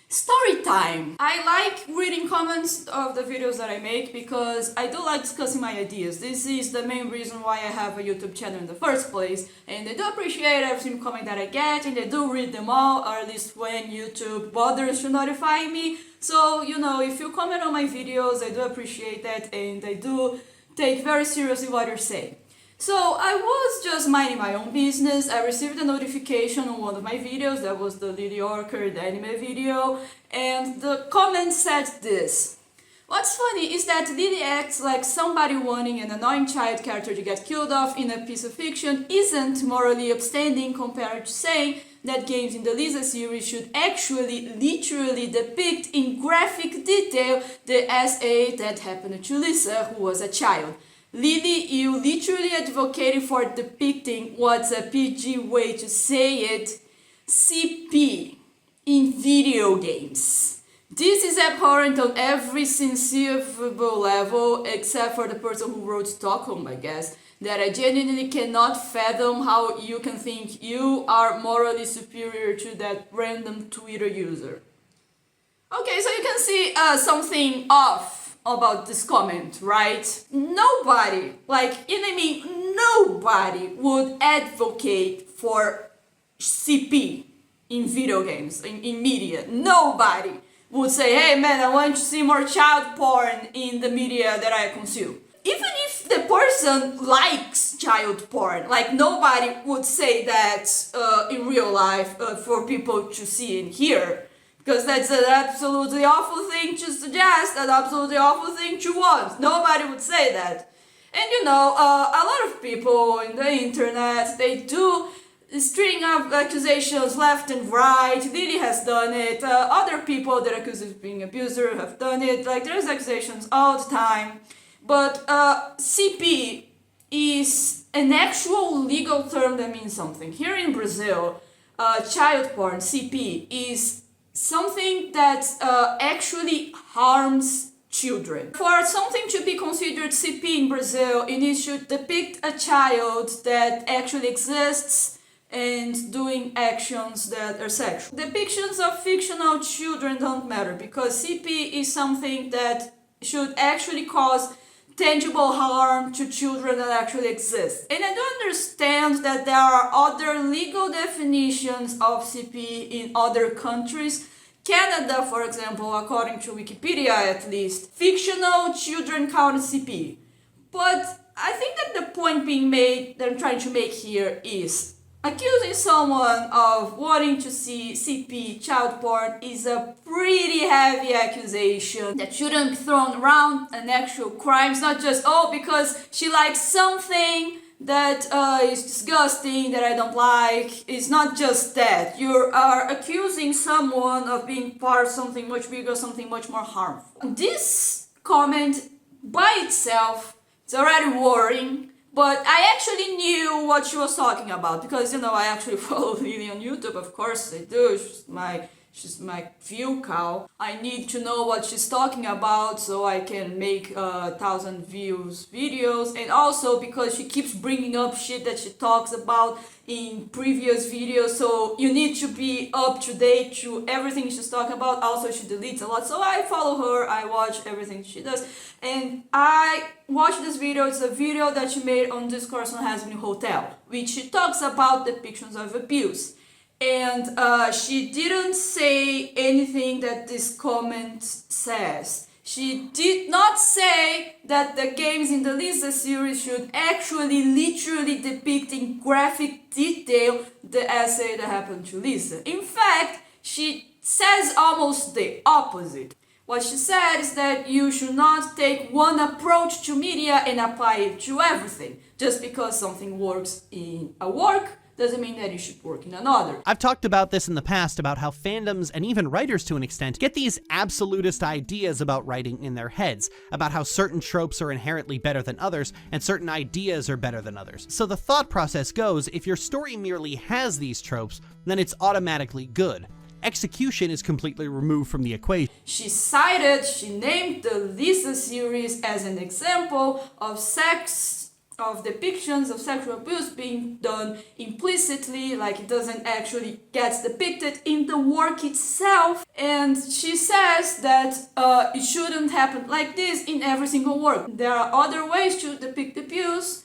Story time! I like reading comments of the videos that I make because I do like discussing my ideas. This is the main reason why I have a YouTube channel in the first place, and I do appreciate every single comment that I get, and I do read them all, or at least when YouTube bothers to notify me. So, if you comment on my videos, I do appreciate that, and I do take very seriously what you're saying. So I was just minding my own business. I received a notification on one of my videos, that was the Lily Orchard anime video, and the comment said this. What's funny is that Lily acts like somebody wanting an annoying child character to get killed off in a piece of fiction isn't morally upstanding compared to saying that games in the Lisa series should actually literally depict in graphic detail the SA that happened to Lisa, who was a child. Lily, you literally advocated for depicting what's a PG way to say it, CP, in video games. This is abhorrent on every conceivable level, except for the person who wrote Stockholm, I guess, that I genuinely cannot fathom how you can think you are morally superior to that random Twitter user. Okay, so you can see something off about this comment, right? Nobody, nobody would advocate for CP in video games, in media. Nobody would say, hey man, I want to see more child porn in the media that I consume. Even if the person likes child porn, nobody would say that in real life for people to see and hear. Because that's an absolutely awful thing to suggest, an absolutely awful thing to want. Nobody would say that. And a lot of people in the internet, they do string up accusations left and right. Lily has done it. Other people that are accused of being abuser have done it. There's accusations all the time. But CP is an actual legal term that means something. Here in Brazil, child porn, CP, is something that actually harms children. For something to be considered CP in Brazil, it needs to depict a child that actually exists and doing actions that are sexual. Depictions of fictional children don't matter because CP is something that should actually cause tangible harm to children that actually exist. And I do understand that there are other legal definitions of CP in other countries. Canada, for example, according to Wikipedia at least, fictional children count as CP. But I think that the point being made, that I'm trying to make here is accusing someone of wanting to see CP, child porn, is a pretty heavy accusation that shouldn't be thrown around an actual crime. It's not just, because she likes something that is disgusting, that I don't like. It's not just that. You are accusing someone of being part of something much bigger, something much more harmful. This comment by itself is already worrying. But I actually knew what she was talking about because, I actually follow Lily on YouTube. Of course I do. She's my view cow. I need to know what she's talking about so I can make 1,000 views videos. And also because she keeps bringing up shit that she talks about in previous videos. So you need to be up to date to everything she's talking about. Also, she deletes a lot. So I follow her. I watch everything she does. And I watched this video. It's a video that she made on Discourse on Has Been Hotel, which she talks about depictions of abuse. And she didn't say anything that this comment says. She did not say that the games in the Lisa series should actually literally depict in graphic detail the essay that happened to Lisa. In fact, she says almost the opposite. What she said is that you should not take one approach to media and apply it to everything. Just because something works in a work doesn't mean that it should work in another. I've talked about this in the past about how fandoms, and even writers to an extent, get these absolutist ideas about writing in their heads, about how certain tropes are inherently better than others, and certain ideas are better than others. So the thought process goes, if your story merely has these tropes, then it's automatically good. Execution is completely removed from the equation. She named the Lisa series as an example of sex of depictions of sexual abuse being done implicitly, like it doesn't actually get depicted in the work itself. And she says that it shouldn't happen like this in every single work. There are other ways to depict abuse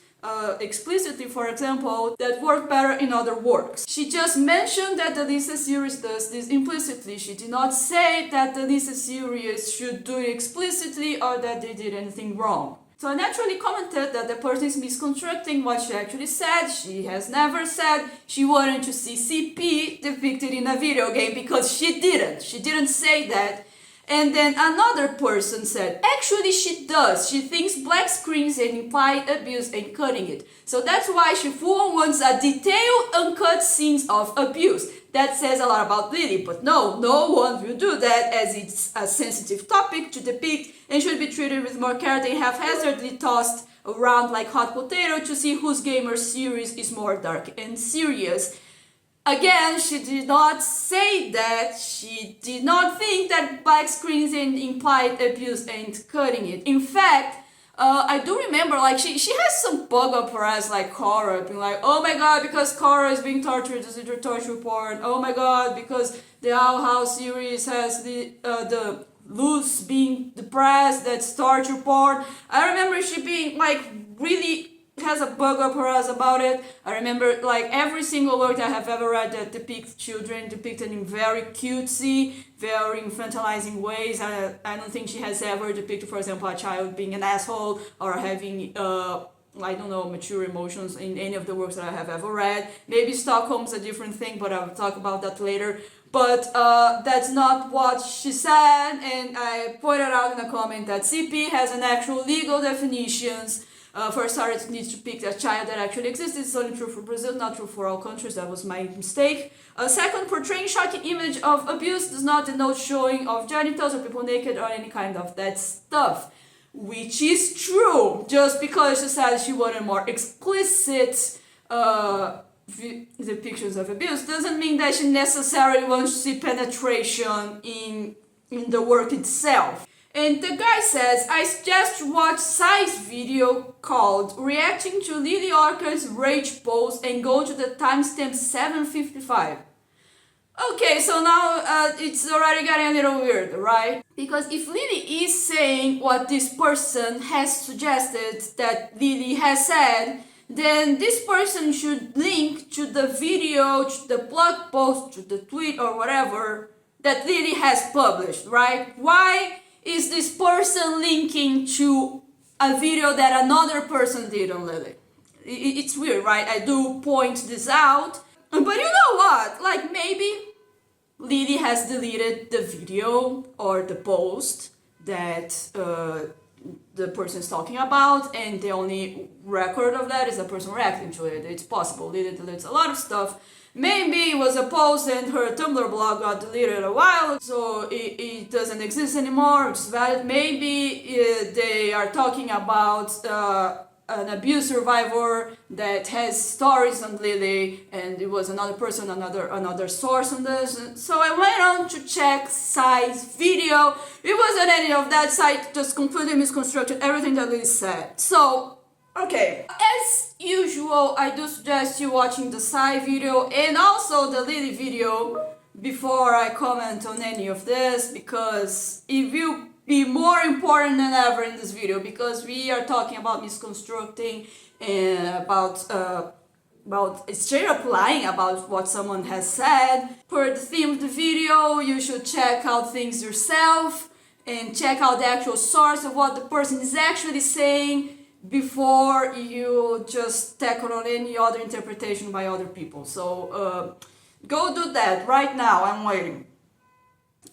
explicitly, for example, that work better in other works. She just mentioned that the Lisa series does this implicitly. She did not say that the Lisa series should do it explicitly or that they did anything wrong. So I naturally commented that the person is misconstructing what she actually said. She has never said she wanted to see CP depicted in a video game, because she didn't. She didn't say that. And then another person said, actually she does. She thinks black screens and implied abuse and cutting it. So that's why she full wants a detailed, uncut scenes of abuse. That says a lot about Lily, but no one will do that, as it's a sensitive topic to depict and should be treated with more care than haphazardly tossed around like hot potato to see whose gamer series is more dark and serious. Again, she did not say that. She did not think that black screens and implied abuse and cutting it. In fact, I do remember, like, she has some bug up her ass, like Cora, being like, oh my god, because Cora is being tortured, is it torture porn? Oh my god, because the Owl House series has the Luz being depressed, that's torture porn. I remember she being, like, really has a bug up her ass about it. I remember, like, every single work that I have ever read that depicts children depicted in very cutesy, very infantilizing ways. I don't think she has ever depicted, for example, a child being an asshole or having I don't know, mature emotions in any of the works that I have ever read. Maybe Stockholm's a different thing, but I'll talk about that later. But that's not what she said, and I pointed out in a comment that CP has an actual legal definitions. For starters, it needs to pick a child that actually exists. It's only true for Brazil, not true for all countries. That was my mistake. Second, portraying shocking image of abuse does not denote showing of genitals or people naked or any kind of that stuff. Which is true. Just because she said she wanted more explicit depictions of abuse doesn't mean that she necessarily wants to see penetration in the work itself. And the guy says, I suggest you watch Sai's video called Reacting to Lily Orchard's Rage Post and go to the timestamp 7:55. Okay, so now it's already getting a little weird, right? Because if Lily is saying what this person has suggested that Lily has said, then this person should link to the video, to the blog post, to the tweet or whatever that Lily has published, right? Why is this person linking to a video that another person did on Lily? It's weird, right? I do point this out. But you know what? Like, maybe Lily has deleted the video or the post that the person is talking about, and the only record of that is the person reacting to it. It's possible. Lily deletes a lot of stuff. Maybe it was a post and her Tumblr blog got deleted a while, so it doesn't exist anymore. It's valid. Maybe they are talking about an abuse survivor that has stories on Lily, and it was another person, another source on this. So I went on to check Sai's video. It wasn't any of that. Sai just completely misconstructed everything that Lily said. So, okay. As usual, I do suggest you watching the Sai video and also the Lily video before I comment on any of this, because it will be more important than ever in this video, because we are talking about misconstructing and about straight up lying about what someone has said. For the theme of the video, you should check out things yourself and check out the actual source of what the person is actually saying before you just tackle on any other interpretation by other people. So go do that right now. I'm waiting.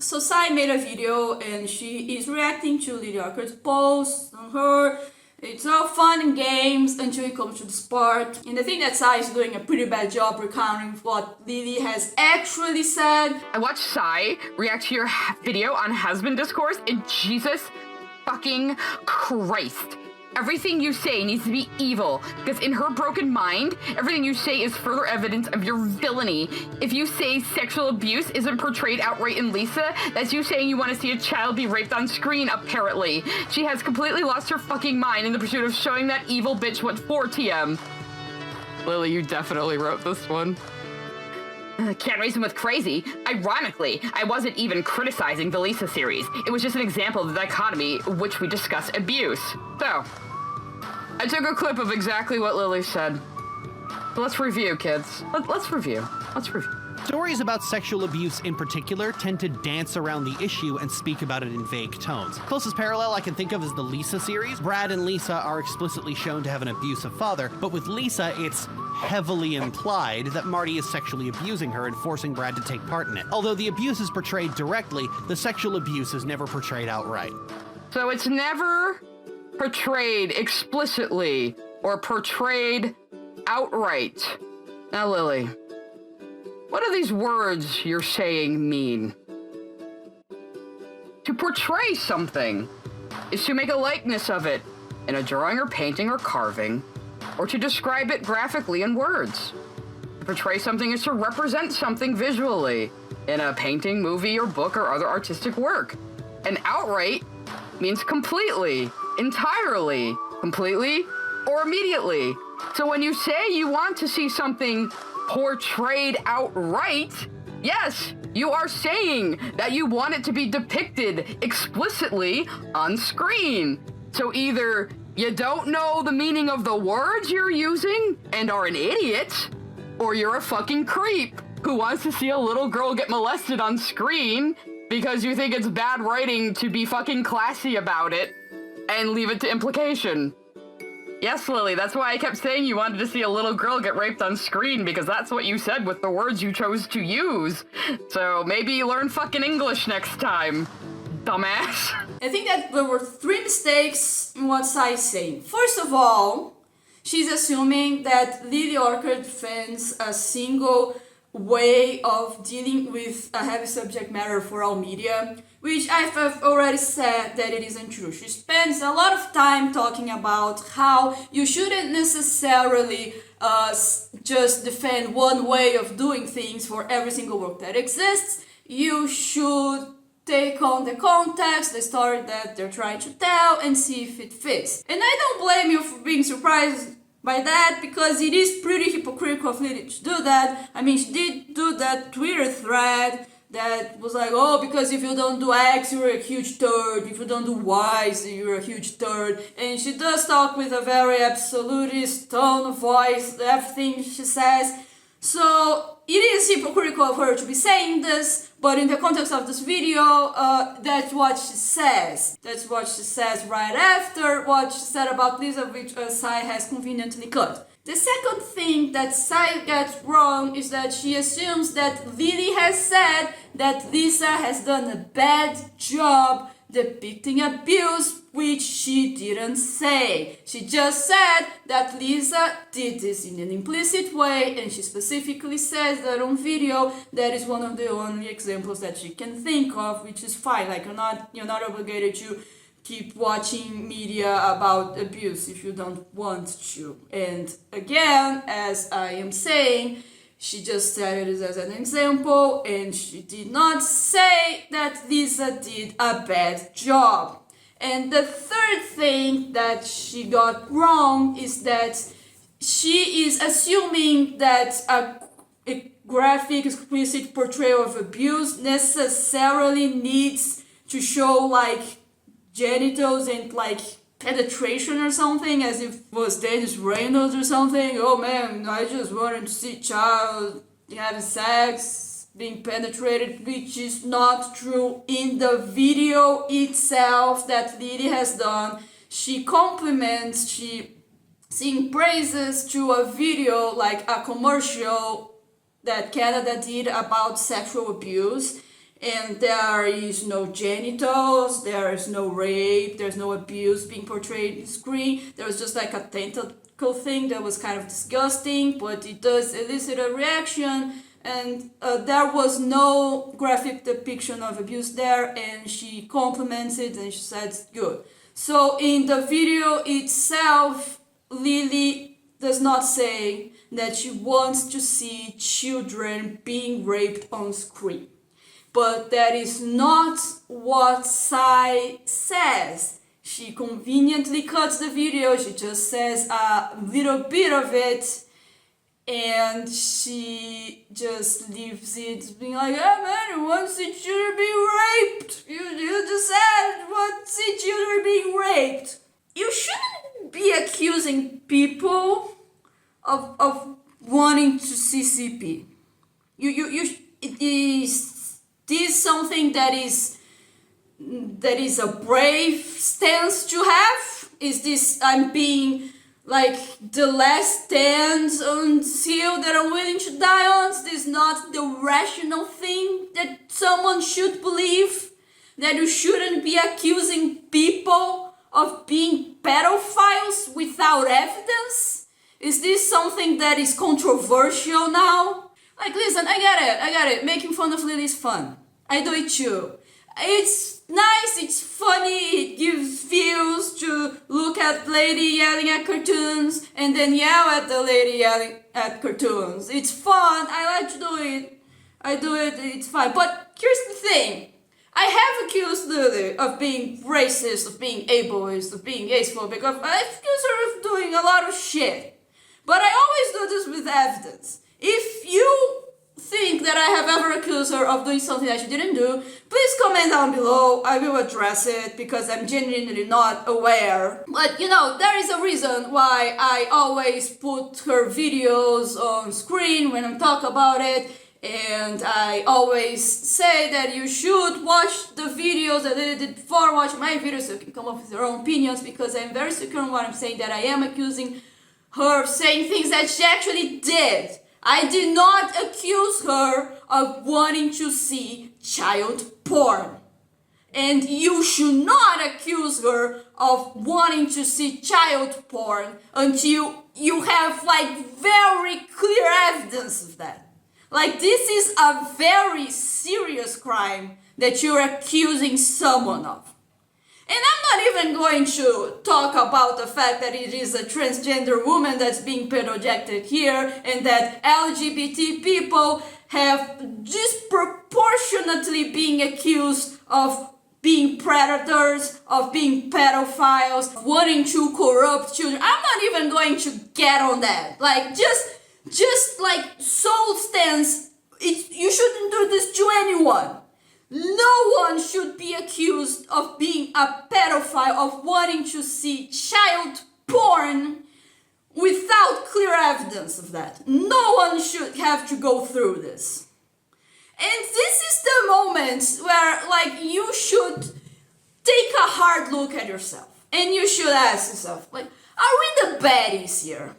So Sai made a video and she is reacting to Lily Orchard's post on her. It's all fun and games until it comes to this part. And I think that Sai is doing a pretty bad job recounting what Lily has actually said. I watched Sai react to your video on husband discourse, and Jesus fucking Christ. Everything you say needs to be evil, because in her broken mind, everything you say is further evidence of your villainy. If you say sexual abuse isn't portrayed outright in Lisa, that's you saying you want to see a child be raped on screen, apparently. She has completely lost her fucking mind in the pursuit of showing that evil bitch what 4TM. Lily, you definitely wrote this one. Can't reason with crazy. Ironically, I wasn't even criticizing the Lisa series. It was just an example of the dichotomy which we discuss abuse. So, I took a clip of exactly what Lily said. So let's review, kids. Let's review. Stories about sexual abuse in particular tend to dance around the issue and speak about it in vague tones. Closest parallel I can think of is the Lisa series. Brad and Lisa are explicitly shown to have an abusive father, but with Lisa, it's heavily implied that Marty is sexually abusing her and forcing Brad to take part in it. Although the abuse is portrayed directly, the sexual abuse is never portrayed outright. So it's never portrayed explicitly or portrayed outright. Now, Lily, what do these words you're saying mean? To portray something is to make a likeness of it in a drawing or painting or carving, or to describe it graphically in words. To portray something is to represent something visually in a painting, movie, or book or other artistic work. And outright means completely, entirely, completely, or immediately. So when you say you want to see something portrayed outright, yes, you are saying that you want it to be depicted explicitly on screen. So either you don't know the meaning of the words you're using and are an idiot, or you're a fucking creep who wants to see a little girl get molested on screen because you think it's bad writing to be fucking classy about it and leave it to implication. Yes, Lily, that's why I kept saying you wanted to see a little girl get raped on screen, because that's what you said with the words you chose to use. So maybe you learn fucking English next time, dumbass. I think that there were 3 mistakes in what Sai's saying. First of all, she's assuming that Lily Orchard defends a single way of dealing with a heavy subject matter for all media, which I've already said that it isn't true. She spends a lot of time talking about how you shouldn't necessarily just defend one way of doing things for every single work that exists. You should take on the context, the story that they're trying to tell, and see if it fits. And I don't blame you for being surprised by that, because it is pretty hypocritical of Lily to do that. I mean, she did do that Twitter thread that was like, oh, because if you don't do X, you're a huge turd. If you don't do Y, you're a huge turd. And she does talk with a very absolutist tone of voice, everything she says. So it is hypocritical of her to be saying this, but in the context of this video, that's what she says. That's what she says right after what she said about Lisa, which Sai has conveniently cut. The second thing that Sai gets wrong is that she assumes that Lily has said that Lisa has done a bad job depicting abuse, which she didn't say. She just said that Lisa did this in an implicit way, and she specifically says that on video that is one of the only examples that she can think of, which is fine. Like, you're not obligated to keep watching media about abuse if you don't want to. And again, as I am saying, she just said it as an example, and she did not say that Lisa did a bad job. And the third thing that she got wrong is that she is assuming that a graphic, explicit portrayal of abuse necessarily needs to show, like, genitals and, like, penetration or something, as if it was Dennis Reynolds or something. Oh man, I just wanted to see child having sex, being penetrated, which is not true. In the video itself that Lily has done, she compliments, she sings praises to a video, like a commercial that Canada did about sexual abuse. And there is no genitals, there is no rape, there's no abuse being portrayed on screen. There was just like a tentacle thing that was kind of disgusting, but it does elicit a reaction. And there was no graphic depiction of abuse there, and she compliments it and she said good. So in the video itself, Lily does not say that she wants to see children being raped on screen. But that is not what Sai says. She conveniently cuts the video, she just says a little bit of it, and she just leaves it being like, oh man, you want to see children being raped. You just said you want to see children being raped. You shouldn't be accusing people of wanting to see CP. This is something that is a brave stance to have. Is this I'm being like the last stand until that I'm willing to die on? Is this not the rational thing that someone should believe? That you shouldn't be accusing people of being pedophiles without evidence? Is this something that is controversial now? Like, listen, I get it. Making fun of Lily is fun. I do it too. It's nice, it's funny, it gives views to look at lady yelling at cartoons and then yell at the lady yelling at cartoons. It's fun, I like to do it. I do it, it's fine. But here's the thing. I have accused Lily of being racist, of being ableist, of being asophobic. I've accused her of doing a lot of shit. But I always do this with evidence. If you think that I have ever accused her of doing something that she didn't do, please comment down below. I will address it because I'm genuinely not aware. But there is a reason why I always put her videos on screen when I talk about it, and I always say that you should watch the videos that I did before watching my videos so you can come up with your own opinions, because I'm very secure in what I'm saying, that I am accusing her of saying things that she actually did. I did not accuse her of wanting to see child porn. And you should not accuse her of wanting to see child porn until you have very clear evidence of that. This is a very serious crime that you're accusing someone of. And I'm not even going to talk about the fact that it is a transgender woman that's being projected here, and that LGBT people have disproportionately being accused of being predators, of being pedophiles, wanting to corrupt children. I'm not even going to get on that. Just soul stance, you shouldn't do this to anyone. No one should be accused of being a pedophile, of wanting to see child porn without clear evidence of that. No one should have to go through this. And this is the moment where you should take a hard look at yourself. And you should ask yourself, are we the baddies here?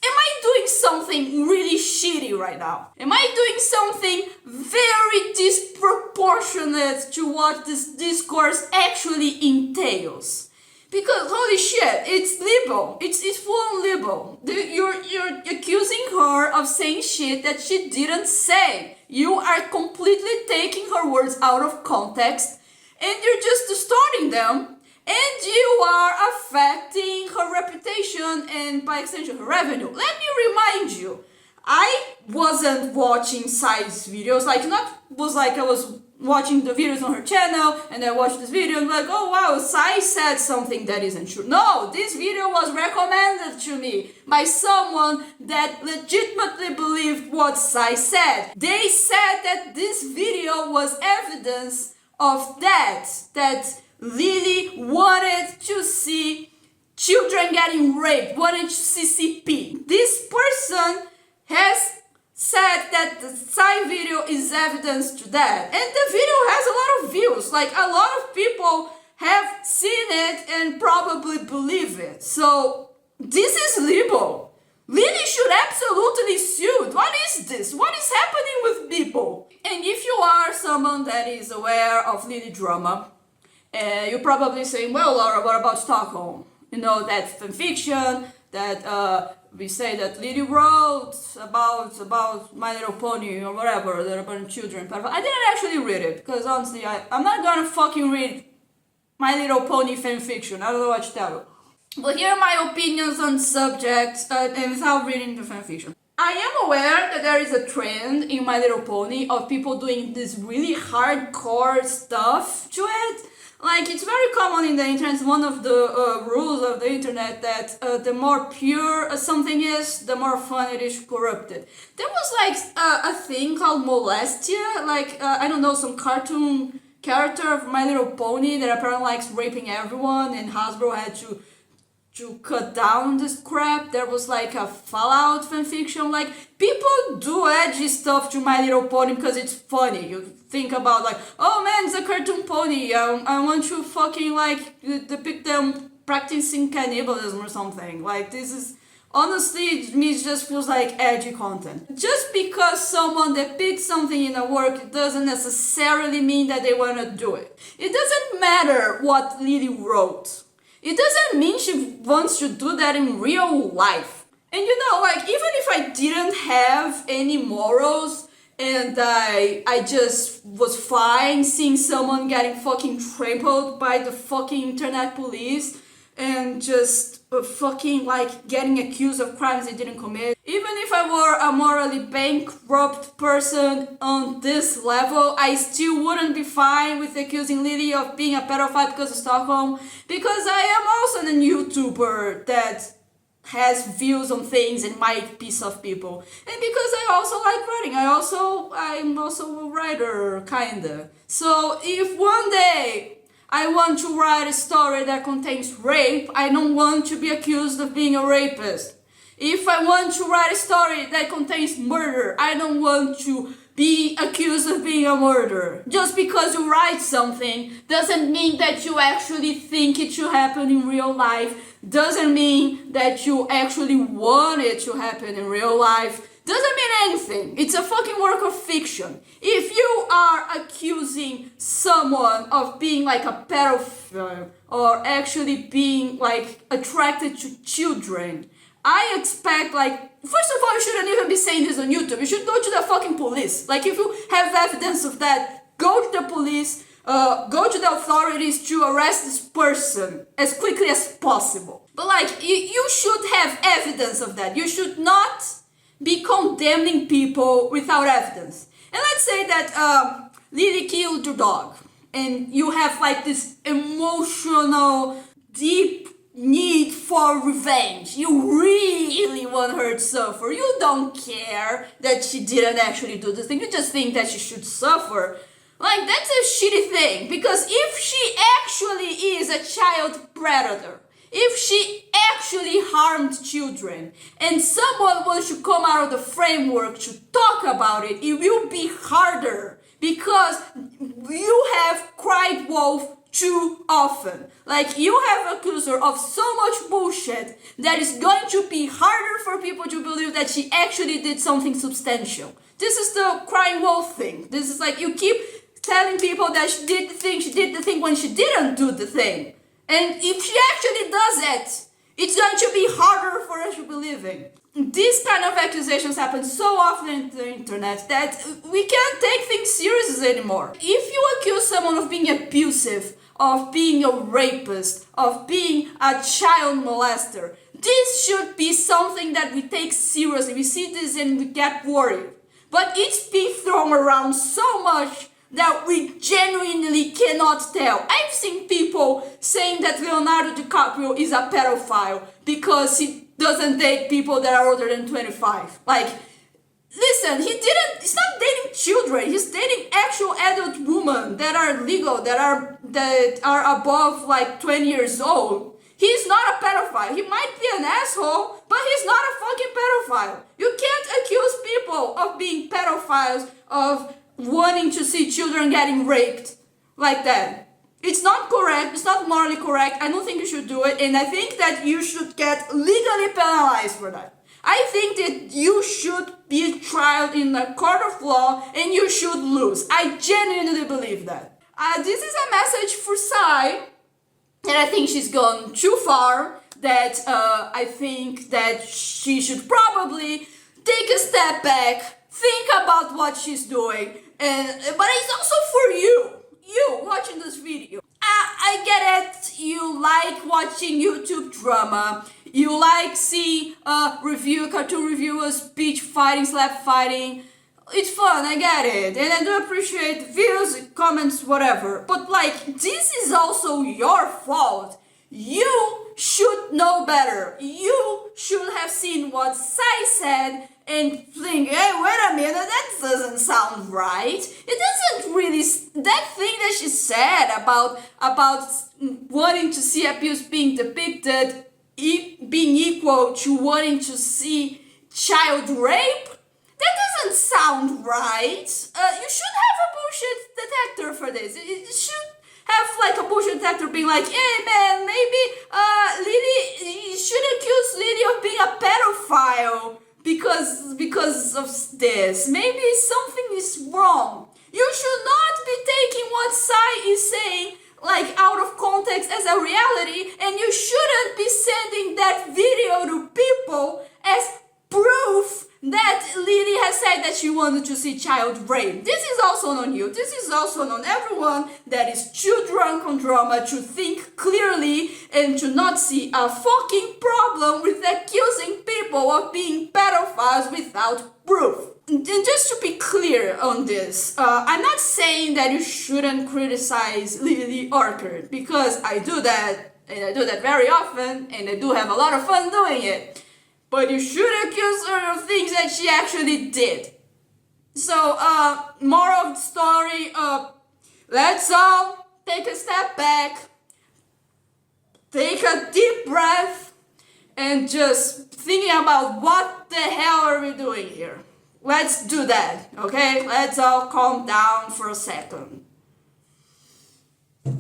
Am I doing something really shitty right now? Am I doing something very disproportionate to what this discourse actually entails? Because holy shit, it's libel. It's full-on libel. You're accusing her of saying shit that she didn't say. You are completely taking her words out of context, and you're just distorting them. And you are affecting her reputation and, by extension, her revenue. Let me remind you, I wasn't watching Sai's videos. I was watching the videos on her channel, and I watched this video and oh wow, Sai said something that isn't true. No, this video was recommended to me by someone that legitimately believed what Sai said. They said that this video was evidence of that Lily wanted to see children getting raped, wanted to see CP. This person has said that the Sai video is evidence to that. And the video has a lot of views. A lot of people have seen it and probably believe it. So this is libel. Lily should absolutely sue. What is this? What is happening with people? And if you are someone that is aware of Lily drama, you're probably saying, well, Laura, what about Stockholm? That fanfiction that we say that Lily wrote about My Little Pony or whatever, that about children. I didn't actually read it because honestly, I'm not gonna fucking read My Little Pony fanfiction. I don't know what to tell you. But here are my opinions on subjects and without reading the fanfiction. I am aware that there is a trend in My Little Pony of people doing this really hardcore stuff to it. Like, it's very common in the internet. It's one of the rules of the internet that the more pure something is, the more fun it is to corrupt it. There was like a thing called Molestia, like, I don't know, some cartoon character of My Little Pony that apparently likes raping everyone, and Hasbro had to cut down this crap. There was like a Fallout fanfiction. Like, people do edgy stuff to My Little Pony because it's funny. You think about like, oh man, it's a cartoon pony. I want to fucking like depict them practicing cannibalism or something. Like, this is honestly, to me, it just feels like edgy content. Just because someone depicts something in a work, it doesn't necessarily mean that they want to do it. It doesn't matter what Lily wrote. It doesn't mean she wants to do that in real life. And you know, like, even if I didn't have any morals and I just was fine seeing someone getting fucking trampled by the fucking internet police and just fucking like getting accused of crimes they didn't commit. Even if I were a morally bankrupt person on this level, I still wouldn't be fine with accusing Lily of being a pedophile because of Stockholm, because I am also a YouTuber that has views on things and might piss off people, and because I also like writing. I'm also a writer, kinda. So if one day I want to write a story that contains rape, I don't want to be accused of being a rapist. If I want to write a story that contains murder, I don't want to be accused of being a murderer. Just because you write something doesn't mean that you actually think it should happen in real life, doesn't mean that you actually want it to happen in real life. Doesn't mean anything. It's a fucking work of fiction. If you are accusing someone of being like a pedophile or actually being like attracted to children, I expect, like, first of all, you shouldn't even be saying this on YouTube. You should go to the fucking police. Like, if you have evidence of that, go to the police, go to the authorities to arrest this person as quickly as possible. But like, you should have evidence of that. You should not be condemning people without evidence. And let's say that Lily killed your dog, and you have like this emotional, deep need for revenge. You really want her to suffer. You don't care that she didn't actually do this thing. You just think that she should suffer. Like, that's a shitty thing, because if she actually is a child predator, if she actually harmed children, and someone wants to come out of the framework to talk about it, it will be harder, because you have cried wolf too often. Like, you have accused her of so much bullshit that it's going to be harder for people to believe that she actually did something substantial. This is the crying wolf thing. This is like, you keep telling people that she did the thing when she didn't do the thing. And if she actually does it, it's going to be harder for us to believe in. These kind of accusations happen so often on the internet that we can't take things seriously anymore. If you accuse someone of being abusive, of being a rapist, of being a child molester, this should be something that we take seriously. We see this and we get worried. But it's being thrown around so much that we genuinely cannot tell. I've seen people saying that Leonardo DiCaprio is a pedophile because he doesn't date people that are older than 25. Like, listen, he's not dating children. He's dating actual adult women that are legal, that are above like 20 years old. He's not a pedophile. He might be an asshole, but he's not a fucking pedophile. You can't accuse people of being pedophiles, of wanting to see children getting raped like that. It's not correct. It's not morally correct. I don't think you should do it, and I think that you should get legally penalized for that. I think that you should be tried in a court of law and you should lose. I genuinely believe that. This is a message for Sai, and I think she's gone too far, that I think that she should probably take a step back, think about what she's doing, but it's also for you watching this video. I get drama. You like seeing cartoon reviewers bitch fighting, slap fighting. It's fun, I get it, and I do appreciate views, comments, whatever. But like, this is also your fault. You should know better. You should have seen what Sai said and think, hey, wait a minute, that doesn't sound right. It doesn't really, that thing that she said about wanting to see abuse being depicted, being equal to wanting to see child rape, that doesn't sound right. You should have a bullshit detector for this. It should have like a bullshit detector being like, hey man, maybe Lily, you should accuse Lily of being a pedophile because of this. Maybe something is wrong. You should not be taking what Sai is saying like out of context as a reality, and you shouldn't be sending that video to people as proof that Lily has said that she wanted to see child rape. This is also on you. This is also on everyone that is too drunk on drama to think clearly and to not see a fucking problem with accusing people of being pedophiles without proof. And just to be clear on this, I'm not saying that you shouldn't criticize Lily Orchard, because I do that, and I do that very often, and I do have a lot of fun doing it. But you should accuse her of things that she actually did. So, moral of the story, let's all take a step back, take a deep breath, and just thinking about what the hell are we doing here. Let's do that, okay? Let's all calm down for a second.